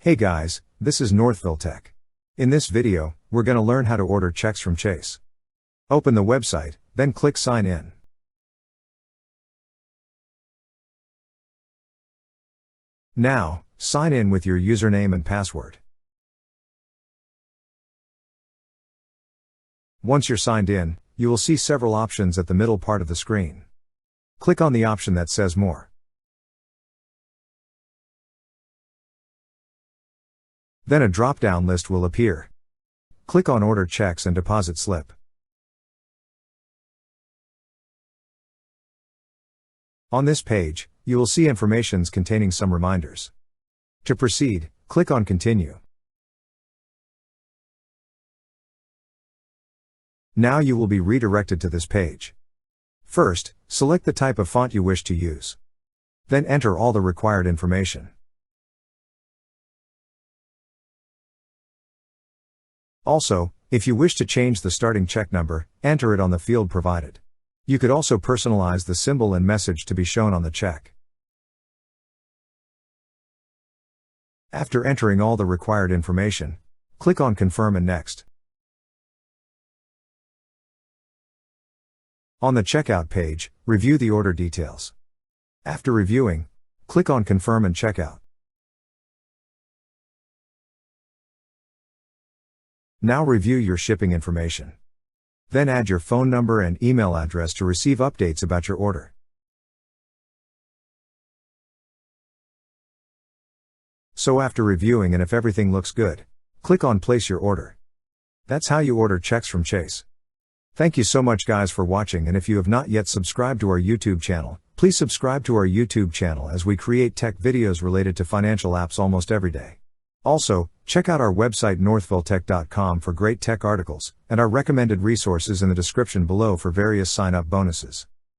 Hey guys, this is Northville Tech. In this video, we're going to learn how to order checks from Chase. Open the website, then click Sign In. Now, sign in with your username and password. Once you're signed in, you will see several options at the middle part of the screen. Click on the option that says More. Then a drop-down list will appear. Click on Order Checks and Deposit Slip. On this page, you will see informations containing some reminders. To proceed, click on Continue. Now you will be redirected to this page. First, select the type of font you wish to use. Then enter all the required information. Also, if you wish to change the starting check number, enter it on the field provided. You could also personalize the symbol and message to be shown on the check. After entering all the required information, click on Confirm and Next. On the checkout page, review the order details. After reviewing, click on Confirm and Checkout. Now review your shipping information. Then add your phone number and email address to receive updates about your order. So after reviewing and if everything looks good, click on Place Your Order. That's how you order checks from Chase. Thank you so much guys for watching, and if you have not yet subscribed to our YouTube channel, please subscribe to our YouTube channel as we create tech videos related to financial apps almost every day. Also, check out our website northvilletech.com for great tech articles, and our recommended resources in the description below for various sign-up bonuses.